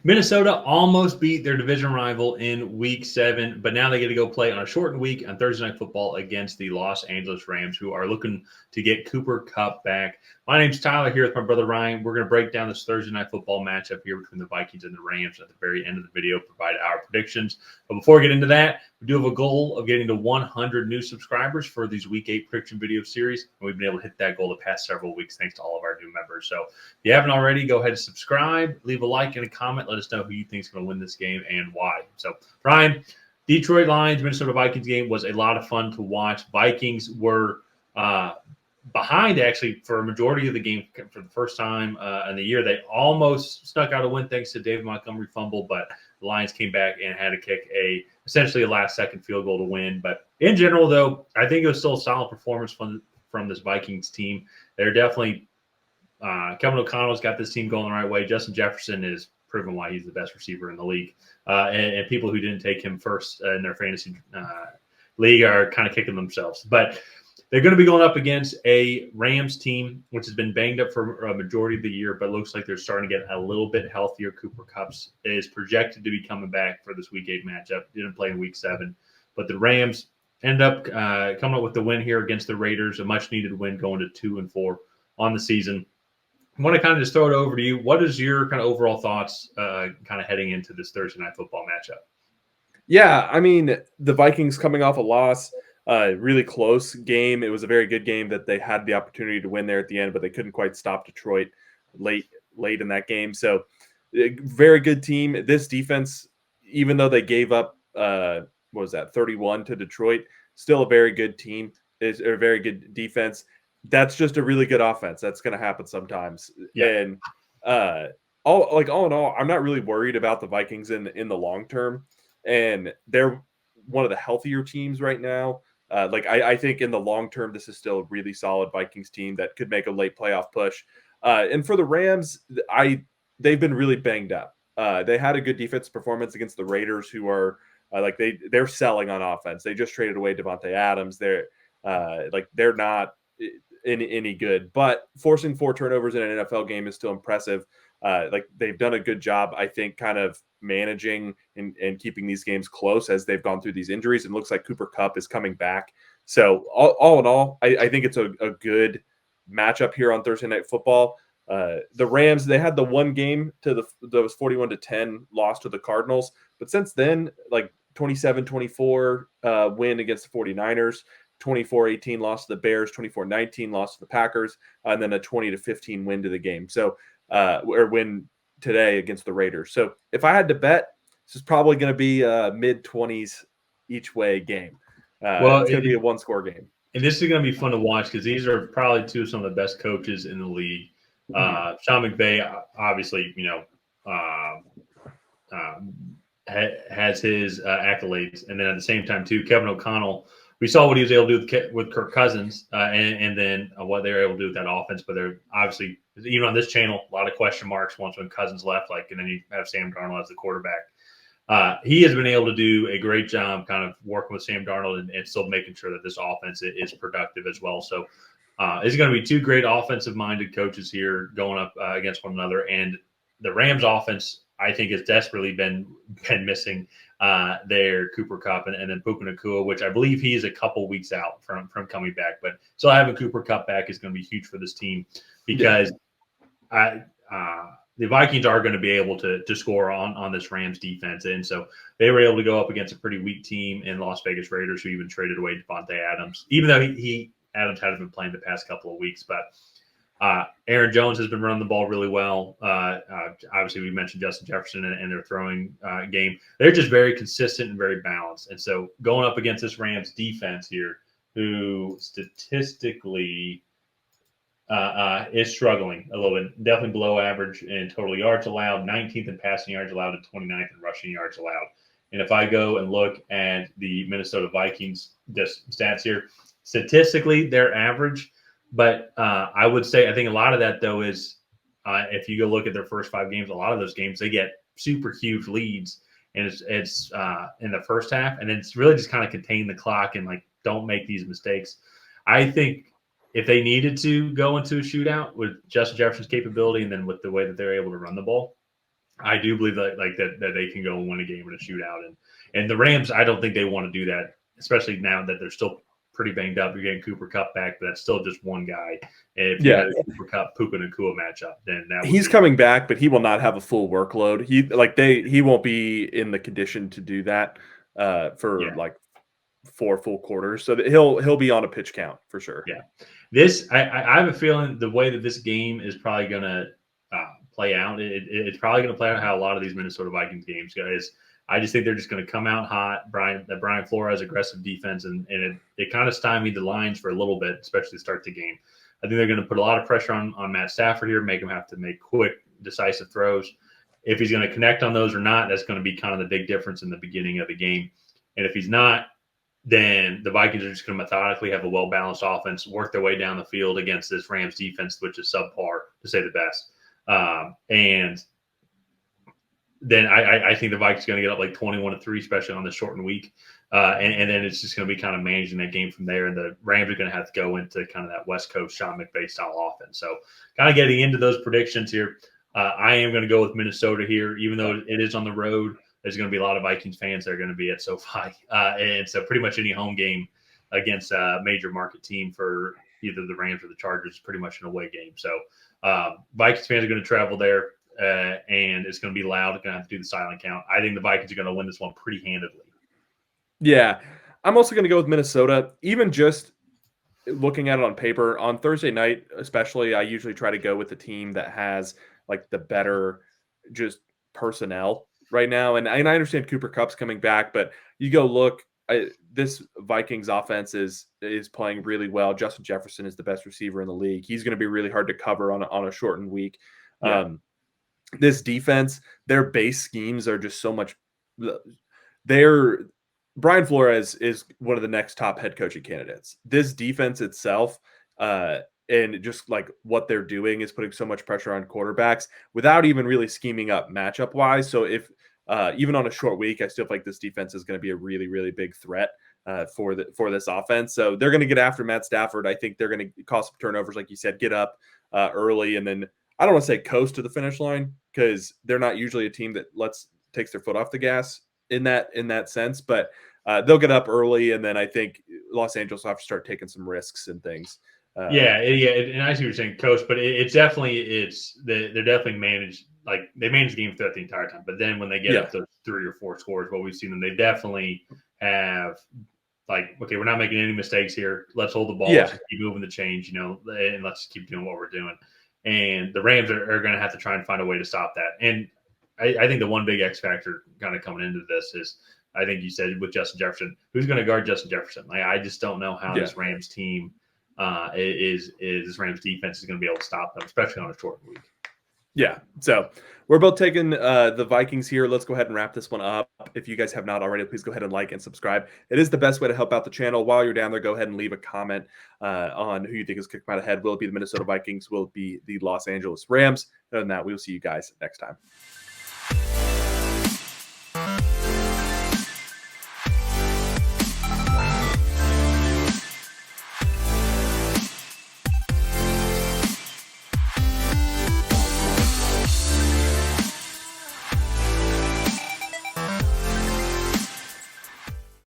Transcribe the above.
Minnesota almost beat their division rival in Week 7, but now they get to go play on a shortened week on Thursday Night Football against the Los Angeles Rams, who are looking to get Cooper Kupp back. My name's Tyler here with my brother Ryan. We're going to break down this Thursday Night Football matchup here between the Vikings and the Rams. At the very end of the video, provide our predictions. But before we get into that, we do have a goal of getting to 100 new subscribers for these Week 8 prediction video series, and we've been able to hit that goal the past several weeks thanks to all of our new members. So if you haven't already, go ahead and subscribe, leave a like and a comment. Let us know who you think is going to win this game and why. So, Ryan, Detroit Lions, Minnesota Vikings game was a lot of fun to watch. Vikings were behind, actually, for a majority of the game for the first time in the year. They almost snuck out a win thanks to David Montgomery fumble, but the Lions came back and had to kick essentially a last-second field goal to win. But in general, though, I think it was still a solid performance from this Vikings team. They're definitely Kevin O'Connell's got this team going the right way. Justin Jefferson is proven why he's the best receiver in the league. And people who didn't take him first in their fantasy league are kind of kicking themselves. But they're going to be going up against a Rams team, which has been banged up for a majority of the year, but looks like they're starting to get a little bit healthier. Cooper Kupp is projected to be coming back for this Week 8 matchup. Didn't play in Week 7. But the Rams end up coming up with the win here against the Raiders, a much-needed win going to 2-4 on the season. I want to kind of just throw it over to you. What is your kind of overall thoughts kind of heading into this Thursday Night Football matchup? Yeah, I mean, the Vikings coming off a loss, really close game. It was a very good game that they had the opportunity to win there at the end, but they couldn't quite stop Detroit late in that game. So, very good team. This defense, even though they gave up, 31 to Detroit, still a very good team. It's a very good defense. That's just a really good offense. That's going to happen sometimes. Yeah. And all in all, I'm not really worried about the Vikings in the long term. And they're one of the healthier teams right now. I think in the long term, this is still a really solid Vikings team that could make a late playoff push. And for the Rams, they've been really banged up. They had a good defense performance against the Raiders, who are they're selling on offense. They just traded away Devontae Adams. They're not any good, but forcing 4 turnovers in an NFL game is still impressive. They've done a good job, I think, kind of managing and keeping these games close as they've gone through these injuries. It looks like Cooper Kupp is coming back. So all in all, I think it's a good matchup here on Thursday Night Football. The Rams, they had the one game to those 41-10 loss to the Cardinals, but since then, 27-24 win against the 49ers. 24-18 loss to the Bears, 24-19 loss to the Packers, and then a 20-15 win to the game. So, or win today against the Raiders. So, if I had to bet, this is probably going to be a mid-20s each way game. It's going to be a one-score game. And this is going to be fun to watch because these are probably two of some of the best coaches in the league. Sean McVay, obviously, has his accolades, and then at the same time, too, Kevin O'Connell. We saw what he was able to do with Kirk Cousins and then what they were able to do with that offense. But they're obviously, even on this channel, a lot of question marks once when Cousins left, and then you have Sam Darnold as the quarterback. He has been able to do a great job kind of working with Sam Darnold and still making sure that this offense is productive as well. So it's going to be two great offensive-minded coaches here going up against one another. And the Rams offense, I think, has desperately been missing their Cooper Kupp and then Puka Nacua, which I believe he is a couple weeks out from coming back. But still having Cooper Kupp back is going to be huge for this team because the Vikings are going to be able to score on this Rams defense. And so they were able to go up against a pretty weak team in Las Vegas Raiders, who even traded away Devontae Adams, even though Adams hasn't been playing the past couple of weeks. But Aaron Jones has been running the ball really well. Obviously, we mentioned Justin Jefferson and their throwing game. They're just very consistent and very balanced. And so going up against this Rams defense here, who statistically is struggling a little bit, definitely below average in total yards allowed, 19th in passing yards allowed, and 29th in rushing yards allowed. And if I go and look at the Minnesota Vikings stats here, statistically, they're average. But I would say, I think a lot of that, though, is if you go look at their first 5 games, a lot of those games, they get super huge leads. And it's in the first half. And it's really just kind of contain the clock and, don't make these mistakes. I think if they needed to go into a shootout with Justin Jefferson's capability and then with the way that they're able to run the ball, I do believe that they can go and win a game in a shootout, and the Rams, I don't think they want to do that, especially now that they're still pretty banged up. You're getting Cooper Kupp back, but that's still just one guy. And if you Yeah, had a Cooper Kupp, Puka Nacua matchup, then that would he's be coming back, but he will not have a full workload. He won't be in the condition to do that for yeah. like 4 full quarters. So that he'll be on a pitch count for sure. Yeah, I have a feeling the way that this game is probably going to play out, it's probably going to play out how a lot of these Minnesota Vikings games go. I just think they're just going to come out hot. Brian Flores aggressive defense, and it kind of stymied the lines for a little bit, especially to start the game. I think they're going to put a lot of pressure on Matt Stafford here, make him have to make quick, decisive throws. If he's going to connect on those or not, that's going to be kind of the big difference in the beginning of the game. And if he's not, then the Vikings are just going to methodically have a well-balanced offense, work their way down the field against this Rams defense, which is subpar, to say the best. And then I think the Vikings are going to get up like 21-3, especially on the shortened week. And then it's just going to be kind of managing that game from there. And the Rams are going to have to go into kind of that West Coast Sean McVay style offense. So kind of getting into those predictions here, I am going to go with Minnesota here, even though it is on the road. There's going to be a lot of Vikings fans that are going to be at SoFi. And so pretty much any home game against a major market team for either the Rams or the Chargers is pretty much an away game. So Vikings fans are going to travel there, and it's going to be loud. They're going to have to do the silent count. I think the Vikings are going to win this one pretty handedly. Yeah, I'm also going to go with Minnesota. Even just looking at it on paper, on Thursday night especially, I usually try to go with the team that has like the better just personnel right now. And I understand Cooper Kupp's coming back, but you go look, this Vikings offense is playing really well. Justin Jefferson is the best receiver in the league. He's going to be really hard to cover on a shortened week. Yeah. This defense, their base schemes are just so much. Brian Flores is one of the next top head coaching candidates. This defense itself, and just like what they're doing is putting so much pressure on quarterbacks without even really scheming up matchup wise. So if even on a short week, I still feel like this defense is going to be a really, really big threat for this offense. So they're going to get after Matt Stafford. I think they're going to cause some turnovers, like you said, get up early, and then I don't want to say coast to the finish line because they're not usually a team that takes their foot off the gas in that sense, but they'll get up early, and then I think Los Angeles will have to start taking some risks and things. Yeah, and I see what you're saying, Coach, but they're definitely managed, like they manage the game throughout the entire time. But then when they get up to 3 or 4 scores, what we've seen them, they definitely have like, okay, we're not making any mistakes here. Let's hold the ball, let's keep moving the change, and let's keep doing what we're doing. And the Rams are going to have to try and find a way to stop that. And I think the one big X factor kind of coming into this is, I think you said with Justin Jefferson, who's going to guard Justin Jefferson? Like, I just don't know how this Rams team this Rams defense is going to be able to stop them, especially on a short week. Yeah. So we're both taking the Vikings here. Let's go ahead and wrap this one up. If you guys have not already, please go ahead and like and subscribe. It is the best way to help out the channel. While you're down there, go ahead and leave a comment on who you think is kicking out ahead. Will it be the Minnesota Vikings? Will it be the Los Angeles Rams? Other than that, we will see you guys next time.